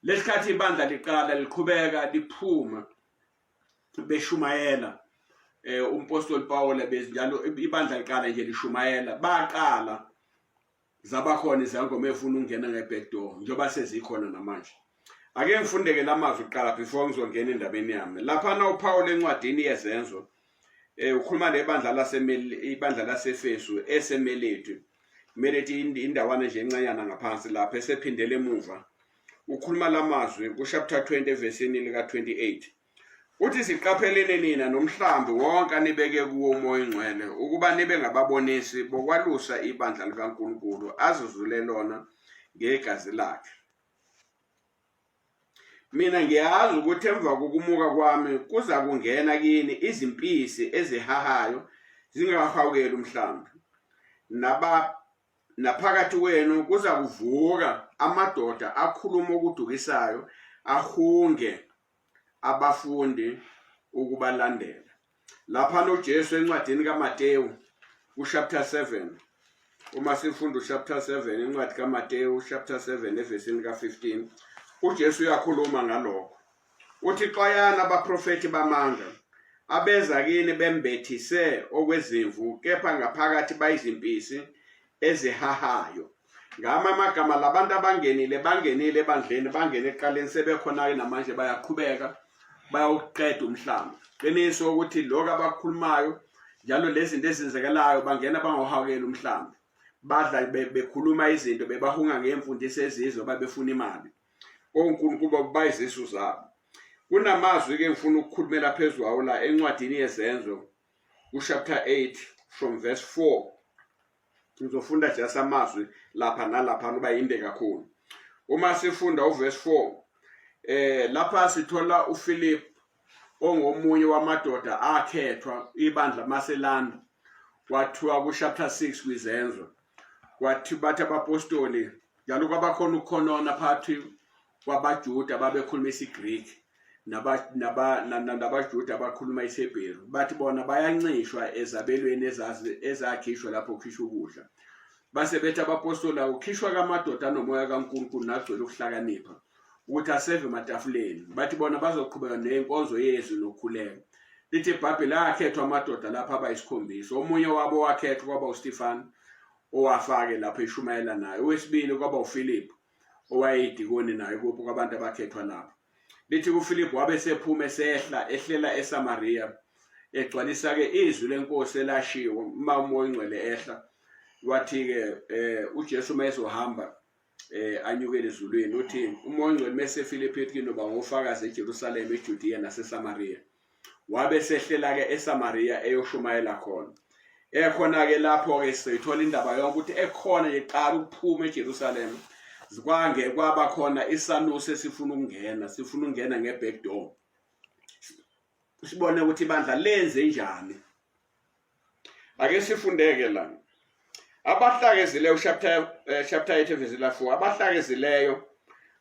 lesikhathi ibandla liqala liqhubeka liphuma beshumayela umpostoli Paul bezinjalo ibandla liqala nje lishumayela baqala zabakhona izangoma efuna ukungena ngeback door njengoba sezikhona namanje. Ake ngifundeke lamazwi uqala before ngizongena endabeni yami. Lapha na uPaul encwadini yezenzo ukhuluma ibandla laseFesu eseMeleti. Meleti indawana nje encanyana ngaphansi lapha esephindele emuva. Ukhuluma lamazwi ku chapter 20 evesini lika 28. Uthi siqaphelene nina nomhlambi wonke anibeke kuwo umoya ingcwele ukuba nibe ngababonisi bokwalusa ibandla likaNkulunkulu azuzule lona ngegazi lakhe. Mina ngiyazi ukuthi emva kokumuka kwami kuza kungena kini izimpisi ezihahayo zingahawukeli umhlambi. Naphakathi kwenu kuza kuvuka amadoda akhuluma okudukisayo ahunge abafundi ukubalandela. Lapha noJesu encwadini kaMateyu chapter 7. Uma sifunda chapter 7 encwadi kaMateyu chapter 7 evesini ka15, uJesu uyakhuluma ngalokho. Uthi xayana abaprofeti bamanga abeza kini bembethise okwezimvu kepha ngaphakathi bayizimpisi ezihahayo. Amagama labantu bangenile ebandleni bangene eqaleni sebekhona namanje bayaqhubeka bayawuqeda umhlaba. Qiniso ukuthi lokho abakhulumayo njalo lezi zinto ezenzekelayo bangena bangawuhawukela umhlaba. Badla bekhuluma izinto bebahunga ngemfundiso ezizwe babefuna imali. ONkulunkulu bayizisu zabo. Kunamazwi ke ngifuna ukukhulumela phezulu awo la encwadini yezenzo chapter 8 from verse 4. Ngizofunda just amazwi lapha nalapha kuba yinde kakhulu. Uma sifunda uverse 4 lapha sithola uPhilip ongomunye wamadoda akhethwa ibandla maselanda. Kwathiwa ku chapter 6 kwizenzo kwathi bathi abapostoli njalo kwabakhona ukukhonona phakathi kwabaJuda babekhuluma isiGreek nabaJuda abakhuluma isiHebheru. Bathi bona bayancishwa ezabelweni ezakhishwa lapho kukhishwa ukudla. Base bethi abapostoli ukhishwa kamadoda nomoya kaNkulunkulu nagcwele ukuhlakanipha ukuthi aseve ematafuleni. Bathi bona bazoqhubeka nenkonzo yezwi nokukhuleka. Lithi iBhayibheli akhethwa amadoda lapha abayisikhombisa. Omunye wabo wakhethwa kwaba uStefan owafake lapho eshumayela naye. Owesibili kwaba uPhilip owayedikoni naye kupho kwabantu abakhethwa lapho. Lithi kuPhilip wabe sephuma ehlela eSamaria egcwalisa ke izwi lenkosi elashiwo uma umoya ingcwele ehla. Wathi ke uJesu mayezohamba anyukele ezulwini uthi umoya ingcwele mase Philip ethi noba ngofakazi eJerusalem eJudiya naseSamaria. Wabe sehlela ke eSamaria eyoshumayela khona. Ekhona ke lapho ke sithola indaba yonke ukuthi ekhona yeqala ukuphuma eJerusalem. Zikwange kwaba khona isanusi sifuna ukungena ngeback door. Sibone ukuthi ibandla lenze njani. Ake sifundeke la. Abahlakezileyo chapter 8 verse 4. Abahlakezileyo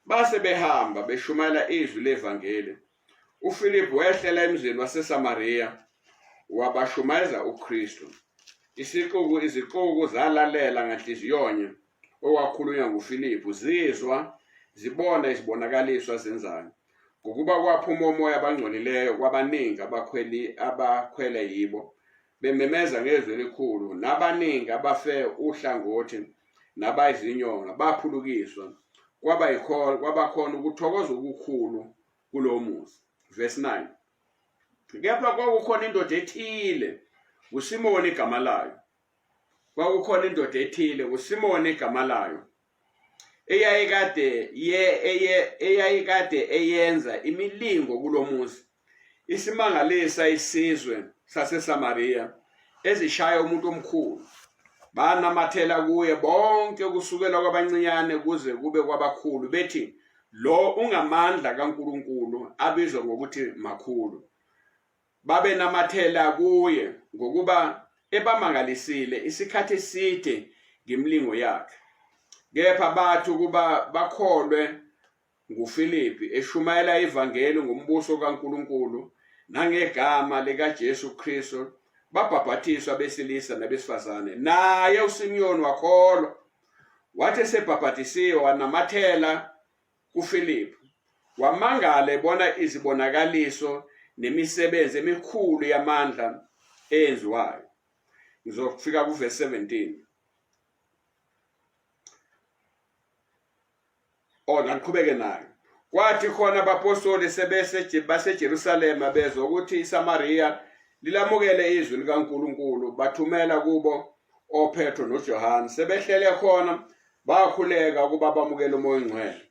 base behamba beshumayela izwi levangeli. uPhilip wehlela emzini waseSamaria wabashumayeza uKristu. Iziquku zalalela ngenhliziyonye owakhulunywa nguPhilip zizwa zibona izibonakaliswa zenzayo. Ngokuba kwaphuma umoya abangcolileyo kwabaningi abakhwele yibo bememeza ngezwi elikhulu nabaningi abafe uhlangothi nabayizinyonga baphulukiswa kwabakhona ukuthokoza okukhulu kulo muzi. Verse 9. Kepha kwakukhona indoda ethile uSimoni igama layo. Kwakukhona indoda ethile uSimoni igama layo eyayikade eyenza imilingo kulomuzi isimangalisa isizwe saseSamaria ezishaya umuntu omkhulu. Banamathela kuye bonke kusukela kwabancinyane kuze kube kwabakhulu bethi lo ungamandla kaNkulunkulu abizwa ngokuthi makhulu. Babe namathela kuye ngokuba ebamangalisile isikhathi eside ngemlingo yakhe. Kepha bathi ukuba bakholwe nguPhilip eshumayela ivangeli ngombuso kaNkulunkulu nangegama likaJesu Kristu babhabhathiswa besilisa nabesifazane. Naye uSimeyoni wakholwa. Wathi sebhabhathisiwe wanamathela kuPhilip wamangala ebona izibonakaliso nemisebenzi emikhulu yamandla eyenziwayo. Ngizofika kuverse 17. Ngiqhubeke nayo. Kwathi khona abapostoli baseJerusalema bezwa ukuthi iSamariya lilamukele izwi likaNkulunkulu, bathumela kubo oPetro noJohane. Sebehlele khona bakhuleka ukuba bamukele umoya ongcwele.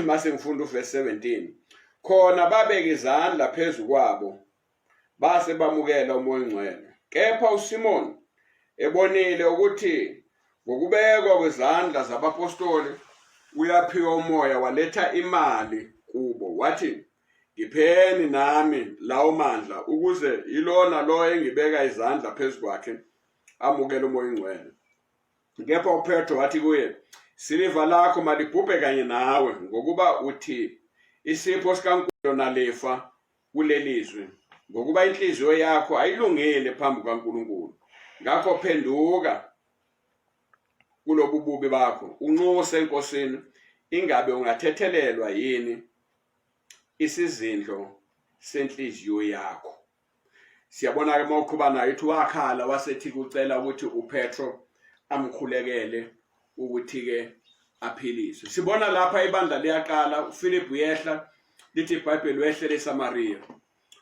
Mase ngifunda uverse 17. Khona babeka izandla phezu kwabo base bamukela umoya ongcwele. Kepha uSimoni ebonile ukuthi ngokubekwa kwezandla zabapostoli uyaphiwa umoya, waletha imali kubo wathi, "Ngipheni nami lawo mandla ukuze ilona lo engibeka izandla phezu kwakhe amukele umoya ongcwele." Kepha uPetro wathi kuye, "Isiliva lakho malibhubhe kanye nawe, ngokuba uthi isipho sikaNkulunkulu nalifa kulelizwe, ngokuba inhliziyo yakho ayilungile phambi kaNkulunkulu. Ngakho phenduka kulobu bubi bakho, unxuse enkosini, ingabe ungathethelelwa yini isizindlo senhliziyo yakho." Siyabona-ke uma uqhuba nayo ithi wakhala wasethi kucela ukuthi uPetro amkhulekele ukuthi-ke aphiliswe. Sibona lapha ibandla liyaqala, uPhilip uyehla, lithi iBhayibheli wehle leSamariya.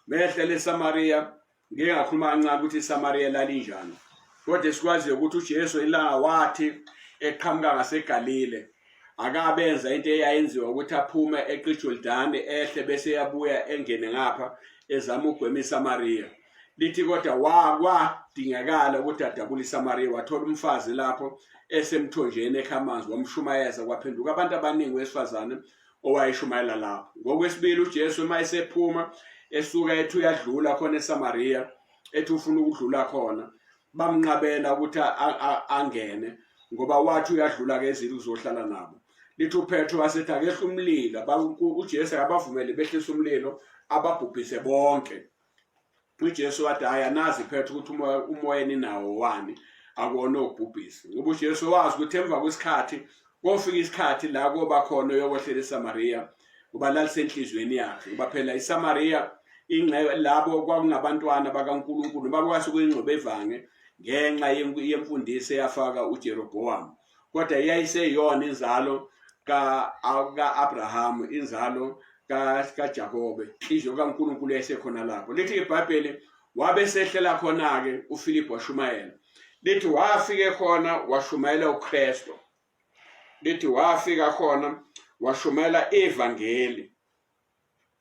Mehle leSamariya, ngeke ngakhuluma kancane ukuthi iSamariya lalinjani. Kodwa sikwazi ukuthi uJesu ilanga wathi eqhamuka ngaseGalile akabenza into eyayenziwa ukuthi aphume eQijordani ehle bese yabuya engene ngapha ezama ugwema iSamariya. Lithi kodwa kwadingakala ukuthi adabule iSamariya, wathola umfazi lapho esemthonjeni ekhamanzi, wamshumayeza, kwaphenduka abantu abaningi wesifazane owayeshumayela lapho. Ngokwesibili uJesu uma esephuma esuka ethi uyadlula khona eSamariya, ethi ufuna ukudlula khona, bamnqabela ukuthi angene ngoba wathi uyadlula ke ezili uzohlala nabo. Lithi uPetro wasethi akehla umlilo, uJesu akabavumele behlisa umlilo ababhubhise bonke. uJesu wathi haya nazi Petro ukuthi umoya ninawo wani akuwona okubhubhisa. Ngoba uJesu wazi ukuthi emva kwesikhathi kofika isikhathi la kuba khona yokwehlela eSamariya kuba lalisenhlizweni yakhe. Ngoba phela iSamariya ingcebe labo kwakungabantwana bakaNkulunkulu bakwase kuyingcebe evange ngenxa yemfundiso eyafaka uJeroboam. Kodwa yayiseyona inzalo ka-Abraham, inzalo kaJakobe, inhliziyo kaNkulunkulu yayisekhona lapho. Lithi iBhayibheli wabe sehlela khona-ke uPhilip washumayela. Lithi wafike khona washumayela uKristu. Lithi wafika khona washumayela ivangeli,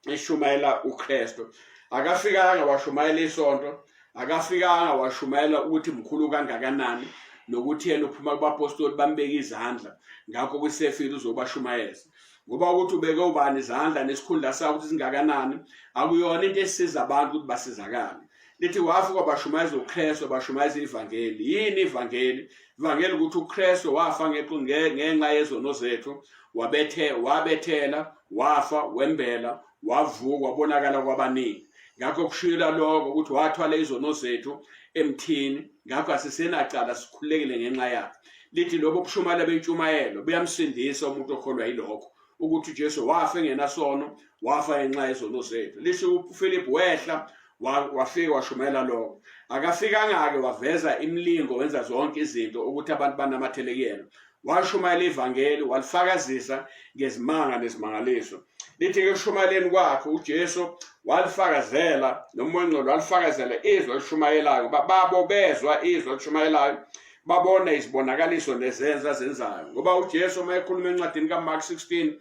eshumayela uKristu. Akafikanga washumayela isonto, akafikanga washumayela ukuthi mkhulu kangakanani nokuthi yena uphuma kubapostoli bambeka izandla ngakho kusefile uzobashumayeza. Ngoba ukuthi ubeke ubani izandla nesikhundla sawo ukuthi singakanani akuyona into esisiza abantu ukuthi basizakale. Lithi wafika bashumayeza uKristu, bashumayeza ivangeli. Yini ivangeli? Ivangeli ukuthi uKristu wafa ngenxa yezono zethu, wabethela, wafa, wembela, wavuka, wabonakala kwabaningi. Ngakho kushila lokho ukuthi wathwala izono zethu emthini, ngakho asisenacala sikhulekile ngenxa yakhe. Lithi lobo bushumayela bentshumayelo buyamsindisa umuntu okholwa yilokho ukuthi uJesu wafa engenasono, wafa ngenxa yezono zethu. Lithi uPhilip wehla wafika washumayela lokho. Akafikanga-ke waveza imlingo wenza zonke izinto ukuthi abantu banamathele kuyena. Washumayela ivangeli, walifakazisa ngezimanga nezimangaliso. Lithi-ke kushumayeleni kwakhe uJesu walifakazela, nomoya ongcwele walifakazela izwi elishumayelayo. Babo bezwa izwi elishumayelayo, babona izibonakaliso nezenzo azenzayo. Ngoba uJesu uma ekhuluma encwadini kaMark 16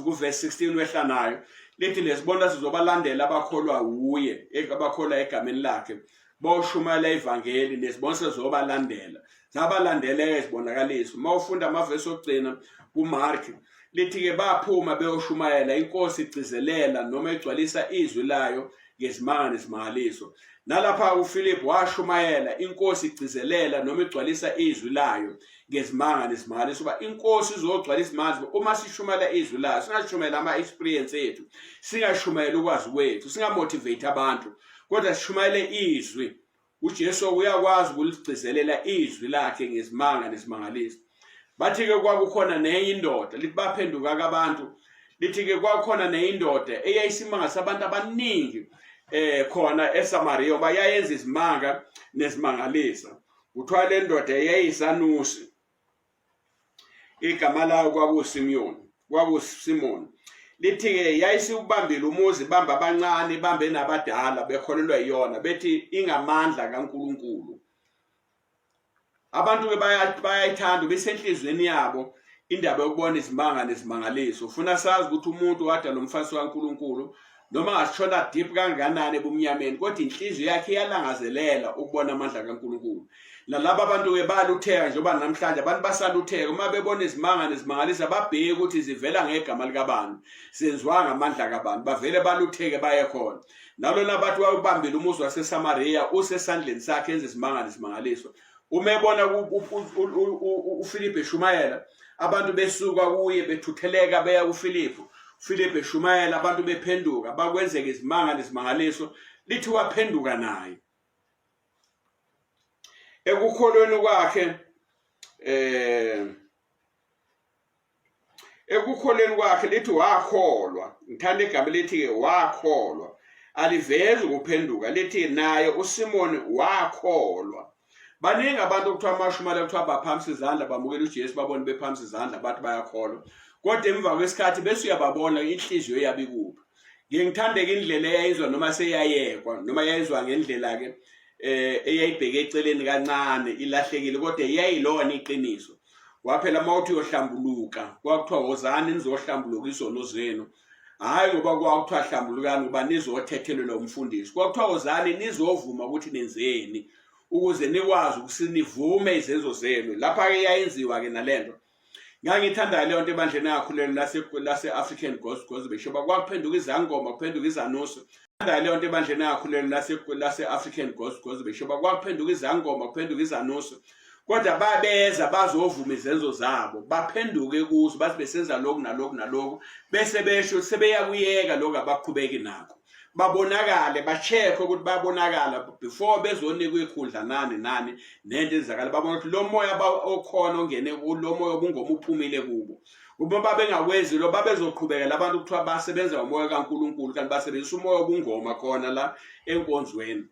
kuverse 16 wehla nayo, lithi lesibona sizobalandela abakholwa uye, abakholwa egameni lakhe, bawushumayela ivangeli, nesibonisa sizobalandela. Zabalandela izibonakaliso. Uma ufunda amavesi okugcina kuMark, lithi-ke baphuma beyoshumayela, inkosi igcizelela noma igcwalisa izwi layo ngezimanga nezimangaliso. Nalapha uPhilip washumayela, inkosi igcizelela noma igcwalisa izwi layo ngezimanga nezimangaliso. Uba inkosi izogcwalisa izimanga. Uma sishumayela izwi layo, singashumayela ama-experience ethu, singashumayela ukwazi kwethu, singamotivate abantu, kodwa sishumayele izwi. uJesu uyakwazi ukuligcizelela izwi lakhe ngezimanga nezimangaliso. Bathi-ke kwakukhona nenye indoda, lithi baphenduka abantu, lithi-ke kwakhona neyindoda eyayisimanga sabantu abaningi khona eSamaria ngoba yayenza izimanga nezimangalisa. Kuthiwa le ndoda yayiyisanusi, igama layo kwakuSimoni. Lithi-ke yayisiwubambile umuzi, bamba abancane bambe nabadala, bekholelwa yiyona, bethi ingamandla kaNkulunkulu. Abantu-ke bayayithanda besenhlizweni yabo indaba yokubona izimanga nezimangaliso. Ufuna sazi ukuthi umuntu wadala umfasi kaNkulunkulu noma ngasishona deep kangakanani ebumnyameni, kodwa inhliziyo yakhe iyalangazelela ukubona amandla kaNkulunkulu. Nalabo abantu-ke bayalutheka njengoba namhlanje abantu basalutheka uma bebona izimanga nezimangalisa, babheke ukuthi zivela ngegama likabani, senziwa ngamandla kabani, bavele balutheke baye khona. Nalona bantu wayebambile umuzi waseSamaria usesandleni sakhe enza izimanga nezimangaliso. Uma ebona uFilipi eshumayela, abantu besuka kuye bethutheleka beya kuFilipi, uFilipi eshumayela, abantu bephenduka, bakwenzeka izimanga nezimangaliso, lithi waphenduka naye. Ekukholweni kwakhe lithi wakholwa. Ngithanda igama lithi-ke wakholwa, alivezi ukuphenduka, lithi naye uSimoni wakholwa. Baningi abantu okuthiwa amashumela kuthiwa baphamisa izandla, bamukela uJesu, babone bephamisa izandla bathi bayakholwa, kodwa emva kwesikhathi bese uyababona inhliziyo yabo ikuphi. Ngithanda-ke indlela eyayizwa noma seyayekwa noma yayizwa ngendlela-ke eyayibheke eceleni kancane ilahlekile, kodwa yayilona iqiniso. Waphela mawuthi uyohlambuluka kwakuthiwa wozani nizohlambuluka izono zenu, hayi ngoba kwakuthiwa hlambulukani ngoba nizothethelelwa umfundisi. Kwakuthiwa wozani nizovuma ukuthi nenzeni ukuze nikwazi ukuthi nivume izenzo zenu. Lapha-ke yayenziwa-ke nalento. Ngangithanda leyo nto ebandleni engakhulelwa lase-African Gospel Bishop, kwakuphenduka izangoma, kuphenduka izanusi. Leyo nto ebandleni engakhulelwa lase-African Gospel Bishop, kwakuphenduka izangoma, kuphenduka izanusi. Kodwa babeza bazovuma izenzo zabo, baphenduke kuzo, bathi besenza lokhu nalokhu nalokhu, bese besho sebeyakuyeka lokhu abaqhubeki nakho. Babonakale, ba-check ukuthi babonakala before bezonikwa ikhundla nani nento ezakala, babona ukuthi lo moya okhona ongene lo moya obungoma uphumile kubo. Uma babengakwenzi lo babezoqhubekela abantu kuthiwa basebenza ngomoya kaNkulunkulu kanti basebenzisa umoya obungoma khona la enkonzweni.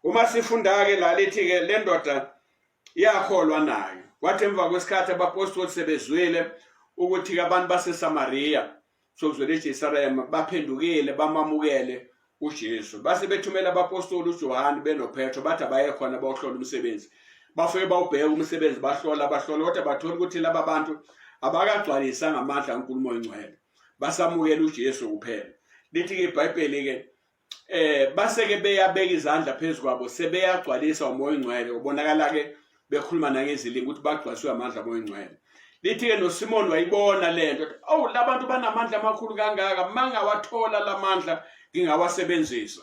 Uma sifunda-ke la lithi-ke le ndoda yakholwa naye. Kwathi emva kwesikhathi abapostoli sebezwile ukuthi-ke abantu baseSamaria sokuzwela eJerusalema baphendukile bamamukele uJesu, base bethumela abapostoli uJohane benoPetro bathi abaye khona bayohlola umsebenzi. Bafike bawubheka umsebenzi, bahlola kodwa bathola ukuthi laba bantu abakagcwalisanga amandla kaNkulunkulu oyingcwele, basamukela uJesu kuphela. Lithi-ke iBhayibheli-ke base-ke beyabeka izandla phezu kwabo, sebeyagcwalisa umoya oyingcwele. Ubonakala-ke bekhuluma nangezilimi ukuthi bagcwaliswe amandla omoya oyingcwele. Lithi-ke noSimoni wayibona lento, labantu banamandla amakhulu kangaka, mangawathola lamandla ngingawasebenzisa.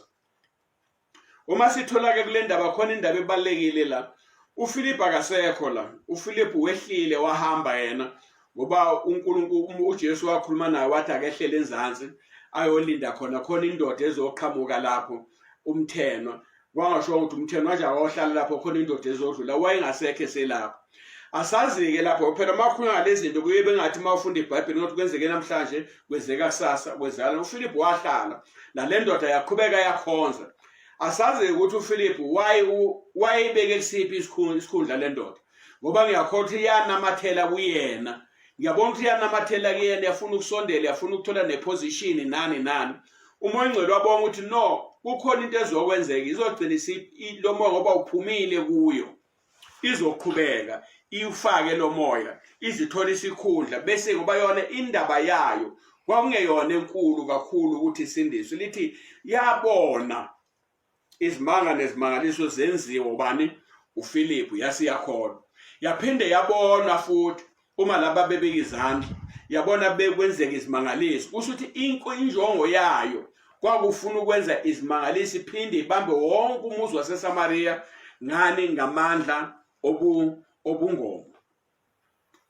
Uma sithola-ke kule ndaba khona indaba ebalekile la, uFilipi akasekho la. uFilipi wehlile wahamba yena ngoba uNkulunkulu uJesu wakhuluma naye wathi akehlele enzansi ayolinda khona indoda ezoqhamuka lapho, umthenwa. Kwangasho ukuthi umthenwa nje awohlala lapho khona indoda ezodlula, wayengasekho eselapho. Asazi-ke lapho phela makhuluma ngalezi zinto kuye bengathi mawufunda iBhayibheli ukuthi kwenzeke namhlanje kwenzeka kusasa kwenzakala. uFilipi wahlala nale ndoda yaqhubeka yakhonza. Asazi ukuthi uFilipi wayibeke kusiphi isikhundla le ndoda, ngoba ngiyakholwa ukuthi yanamathela kuyena. Ngiyabona ukuthi yanamathela kuyena, yafuna ukusondela, yafuna ukuthola neposition nani. Umoya oyingcwele wabonga ukuthi no, kukhona into ezokwenzeka, izogcina lo moya ngoba uphumile kuyo, izoqhubeka iwufake lo moya, izithola isikhundla. Bese ngoba yona indaba yayo kwakungeyona enkulu kakhulu ukuthi isindiswe. Lithi yabona izimanga nezimangaliso zenziwa ubani? uFilipi. Yasiyakholwa. Yaphinde yabona futhi uma laba bebeka izandla, yabona bekwenzeka izimangaliso. Kusho ukuthi injongo yayo kwakufuna ukwenza izimangaliso, iphinde ibambe wonke umuzi waseSamaria ngamandla obungoma.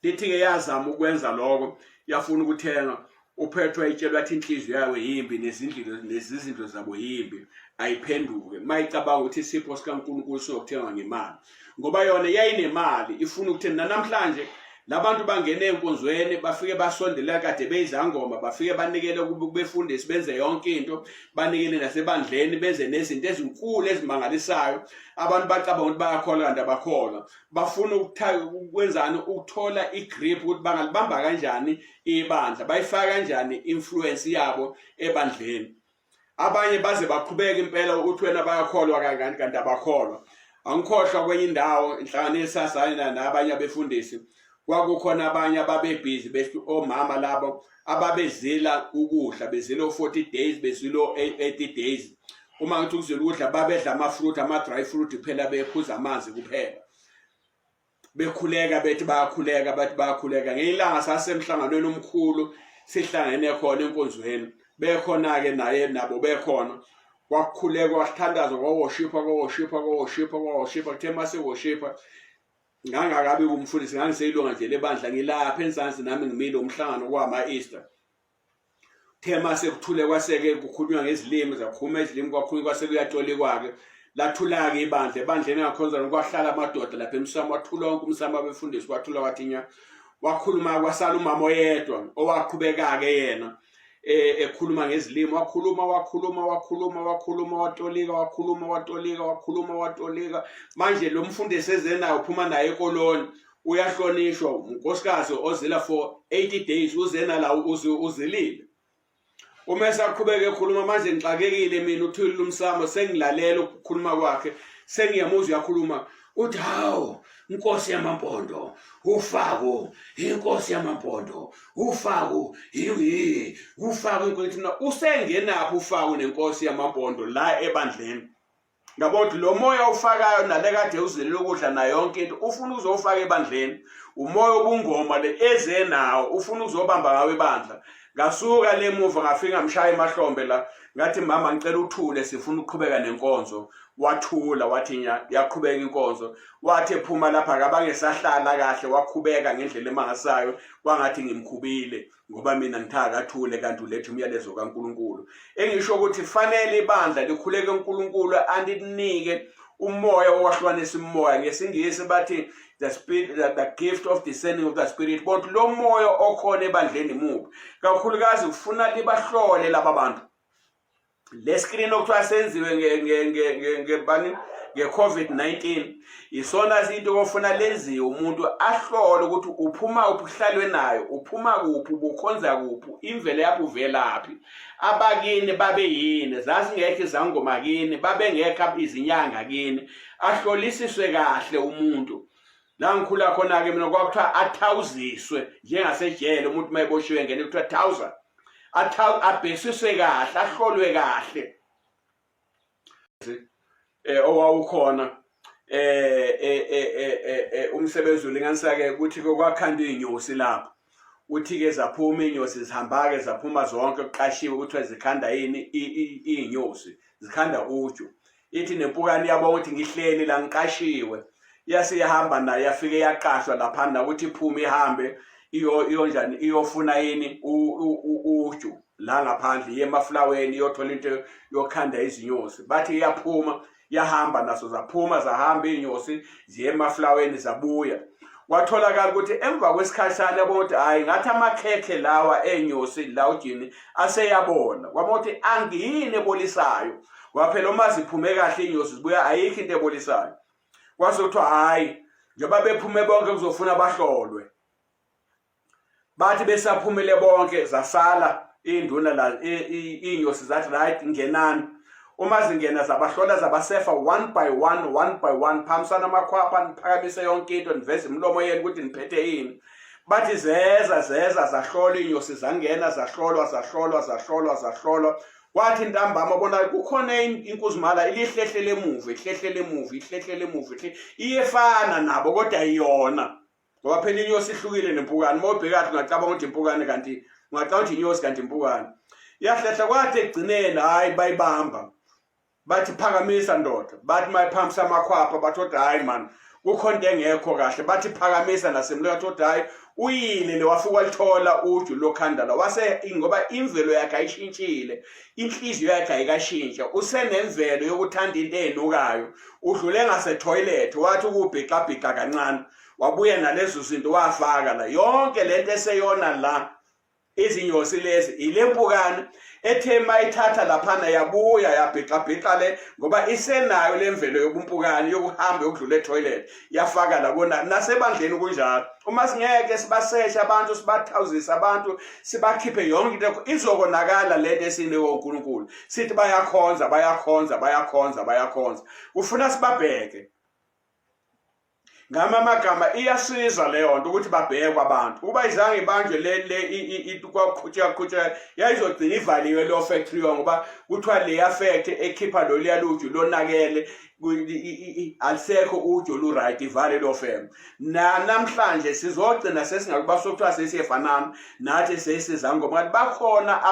Lithi-ke yazama ukwenza lokho, yafuna ukuthenga. uPetro ayitshelwa athi inhliziyo yayo yimbi nezizinto zabo yimbi, ayiphenduke. Mayicabanga ukuthi isipho sikaNkulunkulu sokuthenga ngemali, ngoba yona yayinemali, ifuna ukuthena. Namhlanje labantu bangene enkonzweni bafike basondela kade beyizangoma bafike banikele kubefundisi benze yonke into banikele nasebandleni benze nezinto ezinkulu ezimangalisayo abantu bacabanga ukuthi bayakholwa kanti abakholwa bafuna ukwenzani ukuthola igrip ukuthi bangalibamba kanjani ibandla bayifaka kanjani influence yabo ebandleni abanye baze baqhubeka impela ukuthi wena bayakholwa kanti abakholwa angikhohlwa kwenye indawo inhlanganisa sasana nabanye abefundisi kwakukhona abanye ababebhizi omama labo ababezila ukudla bezilo 40 days bezilo 80 days uma ngithi ukuzila ukudla babedla ama-fruit ama-dry fruit phela bephuza amanzi kuphela bekhuleka bethi bayakhuleka bathi bayakhuleka ngeyilanga sasemhlanganweni omkhulu sihlangene khona enkonzweni bekhona-ke naye nabo bekhona kwakukhuleka wasithandaza kwaworshipha kuthe mase worshipha ngangakabi kumfundisi ngangiseyilunga nje lebandla ngilapha enzansi nami ngimile umhlangano kwama-Easter thema sekuthule kwaseke kukhulunywa ngezilimi zakhuluma izilimi kwakhulunywa kwasekuyatolikwa-ke lathula-ke ebandleni engakhonza kwahlala amadoda lapha emsamo wathula wonke umsamo abefundisi kwathula wathinya wakhuluma kwasala umama oyedwa owaqhubeka-ke yena ekhuluma ngezilimi wakhuluma watolika manje lo mfundisi ezenayo uphuma naye ekoloni uyahlonishwa unkosikazi ozila for 80 days uzena la uzilile uma esaqhubeka ekhuluma manje ngixakekile mina uthulile umsamo sengilalela ukukhuluma kwakhe sengiyamuzwa uyakhuluma uthi hawu inkosi yamampondo uFaku inkosi yamampondo uFaku uFaku inkosi usengenaphi uFaku nenkosi yamampondo la ebandleni ngabona lo moya ufakayo nale kade uzilile ukudla na yonke into ufuna uzofaka ebandleni umoya obungoma le ezenawo ufuna uzobamba ngawe ebandla ngasuka lemuva ngafika mshaya emahlombe la ngathi mama ngicela uthule sifuna ukuqhubeka nenkonzo wathula wathi yaqhubeka inkonzo wathi ephuma lapha akabangesahlala kahle waqhubeka ngendlela emangasayo kwangathi ngimkhubile ngoba mina ngithaka athule kanti ulethe umyalezo kaNkuluNkulu engisho ukuthi fanele ibandla likhuleke uNkulunkulu andinike umoya owahlukanisa umoya ngesingisi bathi the spirit the gift of discerning of the spirit but lo moya okhona ebandleni mubi kakhulukazi ufuna libahlole laba bantu le screen okuthiwa senziwe nge-COVID-19 isona izinto ofuna lenziwe umuntu ahlole ukuthi uphuma ubuhlalwe nayo uphuma kuphi ubukhonza kuphi imvelo yakho uvelaphi abakini babe yini zasingekho izangoma kini babe ngekho izinyanga kini ahlolisiswe kahle umuntu la ngikhula khona ke mina kwakuthiwa athawuziswe njengasejele umuntu mayeboshiwe ngene kuthiwa 1000 abhekisiswe kahle ahlolwe kahle owawukhona umsebenzi ulinganisake ukuthi kwakhandwa inyosi lapha uthi ke zaphuma inyosi zihamba ke zaphuma zonke kuqashiwe ukuthi zikhanda yini inyosi zikhanda uju ithi nempukane yabo ukuthi ngihleli la ngiqashiwe yasiyahamba naye yafike yaqashwa lapha na ukuthi iphume ihambe iyonjani iyofuna yini uju la ngaphandle yemaflaweni iyothola into yokhanda izinyosi bathi iyaphuma yahamba naso zaphuma zahamba inyosi ziyemaflaweni zabuya watholakala ukuthi emva kwesikhathana yabona ukuthi hayi ngathi amakhekhe lawa enyosi la ujini aseyabona kwamothi angiyini ebolisayo waphela uma ziphume kahle inyosi zibuya ayikho into ebolisayo kwase kuthiwa hayi njengoba bephume bonke kuzofuna bahlolwe bathi besaphumile bonke zasala induna la inyosi zathi right ngenani uma zingena zabahlola zabasefa one by one phamsana amakhwapha niphakamise yonke into niveze imlomo yenu ukuthi niphethe yini bathi zeza zahlola inyosi zangena zahlolwa kwathi intambama bona kukhona inkuzimala ilihlehle lemuvi iyefana nabo kodwa iyona ngoba phela inyosi ihlukile nempukane mawubhekathi ungacabanga ukuthi impukane kanti ungacabanga ukuthi inyosi kanti impukane yahlehla kwathi ekugcineni hayi bayibamba bathi phakamisa ndoda bathi mayiphamisa amakhwapha bathi hayi man kukhona into engekho kahle bathi phakamisa nasemlo bathi hayi uyile lewafika walithola uju lokhandala wase ngoba imvelo yakhe ayishintshile inhliziyo yakhe ayikashintsha usenemvelo yokuthanda into enukayo udlule ngase toilet wathi ukubhika kancane wabuya nalezo zinto wafaka la yonke lento eseyona la izinyosi lezi ilempukane ethe mayithatha laphana yabuya yabhiqa le ngoba isenayo lemvelo yobumpukane yokuhamba yokudlula etoilet yafaka la bona nasebandleni kunjalo uma singeke sibasesha abantu sibathawuzisa abantu sibakhiphe yonke into izokonakala lento esinewo uNkulunkulu sithi bayakhonza ufuna sibabheke ngamagama iyasiza leyo nto ukuthi babhekwe abantu kuba izange ibanjwe le kwakhutya yayizogcina ivaliwe lo factory ngoba kuthiwa le affect ekhipha lo liyaluju lonakele alisekho ujo lu right ivale lo fem namhlanje sizogcina sesingakuba sokuthiwa sesiyefanana nathi sesizangoma bakhona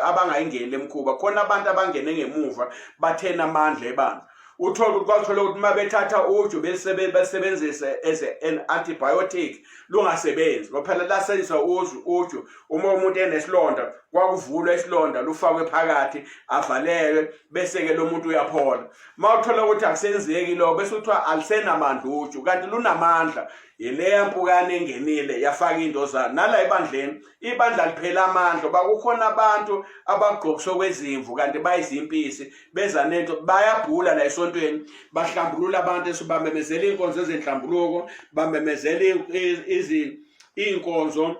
abangayingeni lemkhuba khona abantu abangene ngemuva bathena amandla ebandla uthola ukuthi kwathola ukuthi uma bethatha uju besebenzisa as an antibiotic lungasebenzi ngoba phela lasenziswa uju uma umuntu enesilonda kwakuvulwa isilonda lufakwe phakathi avalelwe bese ke lo muntu uyaphola mawuthola ukuthi akusenzeki lo bese uthiwa alisenamandla uju kanti lunamandla yileya mpukane engenile yafaka into zalo nala ibandla liphela amandla bakukhona abantu abagqokiswe kwezimvu kanti bayizimpisi beza nento bayabhula la esontweni bahlambulula abantu esibamemezela inkonzo ezenhlambuluko bamemezela inkonzo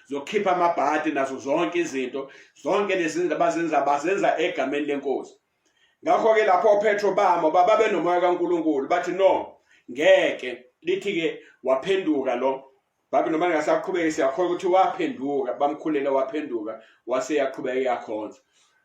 zokhipha amabhadi nazo zonke izinto zonke lezi zinto bazenza egameni lenkosi ngakho ke lapho Petro bamo babe nomoya kaNkulunkulu bathi no ngeke lithi ke waphenduka lo babe noma ngasaqhubeka siyakholwa ukuthi waphenduka bamkhulela waphenduka wase yaqhubeka yakhonza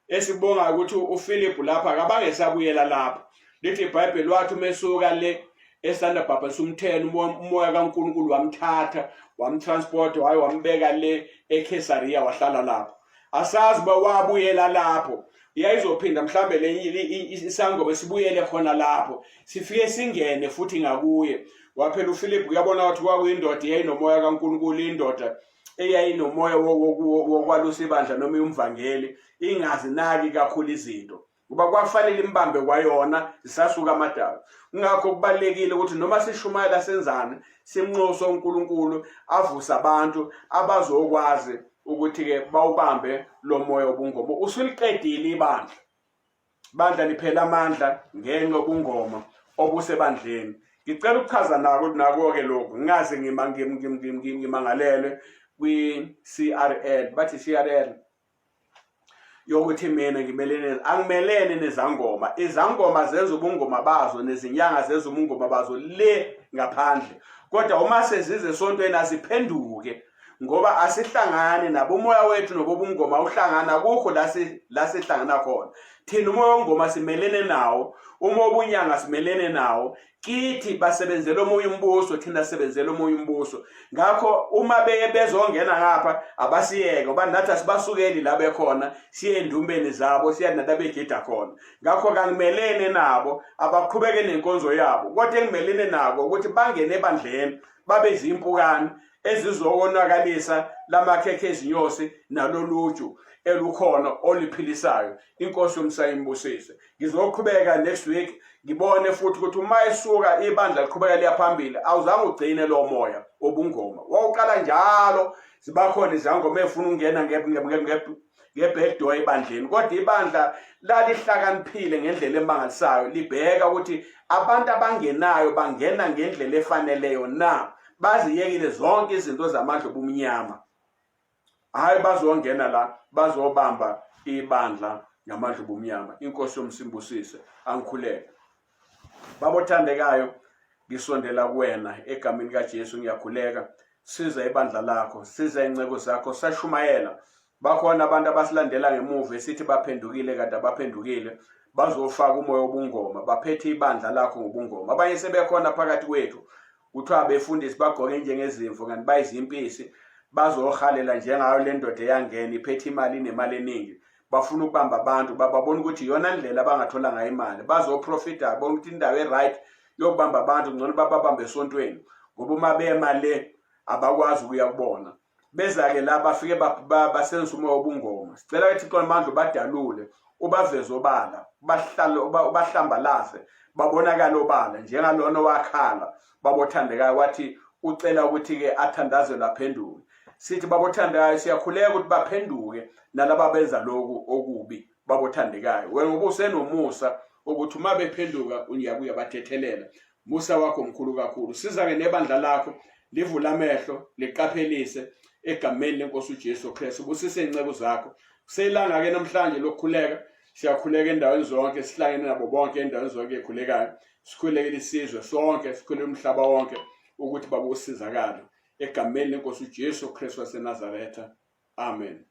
esibonga ukuthi uPhilip lapha akabangesabuyela lapha lithi iBhayibheli wathi umesuka le esanda baba sumtheni umoya kaNkulunkulu wamthatha wamtransport wambeka le eKesariya wahlala lapho asazi bawabuyela lapho iyayizophinda mhlambe le isangoma sibuyele khona lapho sifike singene futhi ngakuye waphela uPhilip uyabona ukuthi kwakuyindoda eyayinomoya kaNkulunkulu indoda eyayinomoya wokwalusa ibandla noma umvangeli ingazinaki kakhulu izinto kuba kwafanele imbambe kwayona zisasuka amadala ngakho kubalekile ukuthi noma sishumayela senzane simnxoso uNkulunkulu avusa abantu abazokwazi ukuthi ke bawubambe lo moya obungoma usuliqedile ibandla liphela amandla ngenxa obungoma obusebandleni ngicela ukuchaza nako ke lokho ngaze ngimangalele kwi-CRL bathi CRL yokuthi mina angimelene nezangoma izangoma zenza ubungoma bazo nezinyanga zenza ubungoma bazo le ngaphandle kodwa uma sezize esontweni aziphenduke ngoba asihlangane nabo umoya wethu nobungoma uhlangana kukho la sihlangana khona thina umoya wongoma simelene nawo uma obunyanga simelene nawo kithi basebenzela omunye umbuso thina sebenzela omunye umbuso ngakho uma bezongena ngapha abasiyeke ngoba nathi asibasukeli la bekhona siye endumbeni zabo siya natabegida khona ngakho kangimelene nabo abaqhubeke nenkonzo yabo kodwa engimelene nabo ukuthi bangene ebandleni babe izimpukane ezizokonakalisa lamakhekhe ezinyosi naloluju elukhona oliphilisayo inkosi yomsayimbusise ngizoqhubeka next week ngibone futhi ukuthi uma esuka ibandla liqhubeka liya phambili awuzange ugcine lo moya obungoma wawuqala njalo zibakhona izangoma efuna ukungena ngeback door ebandleni kodwa ibandla lalihlakaniphile ngendlela emangalisayo libheka ukuthi abantu abangenayo bangena ngendlela efaneleyo na baziyekile zonke izinto zamandla obumnyama hayi bazongena la bazobamba ibandla ngamandla obumnyama inkosi yomsimbusise angikhuleke babothandekayo ngisondela kuwena egameni kaJesu ngiyakhuleka siza ibandla lakho siza incebo zakho sashumayela bakhona abantu abasilandela ngemuva esithi baphendukile kanti abaphendukile bazofaka umoya obungoma baphethe ibandla lakho ngobungoma abanye sebekhona phakathi kwethu kuthiwa befundisi bagqoke njengezimvu kanti bayizimpisi bazohalela njengayo le ndoda eyangena iphethe imali nemali eningi bafuna ukubamba abantu bababona ukuthi iyona ndlela abangathola ngayo imali bazoprofita bona ukuthi indawo eright yokubamba abantu ngcono bababambe esontweni ngoba uma bemali abakwazi ukuya kubona beza ke la bafike basenza umoya obungoma sicela ukuthi Thixo amandla ubadalule ubaveze obala bahlala ubahlambalaze babonakala obala njengalona wakhala babothandekayo wathi ucela ukuthi-ke athandaze laphenduke. Sithi babothandekayo siyakhuleka ukuthi baphenduke nalaba benza lokhu okubi babothandekayo. Wena ngoba usenomusa ukuthi uma bephenduka uyabuya bathethelela. Musa wakho mkhulu kakhulu. Siza-ke nebandla lakho livule amehlo liqaphelise egameni lenkosi uJesu Kristu. Busise inceku zakho. Selanga-ke namhlanje lokukhuleka siyakhuleka endaweni zonke, sihlangene nabo bonke endaweni zonke ekhulekayo. Sikhulekele isizwe sonke, sikhulekele umhlaba wonke ukuthi babusizakale egameni lenkosi uJesu Kristu waseNazaretha. Amen.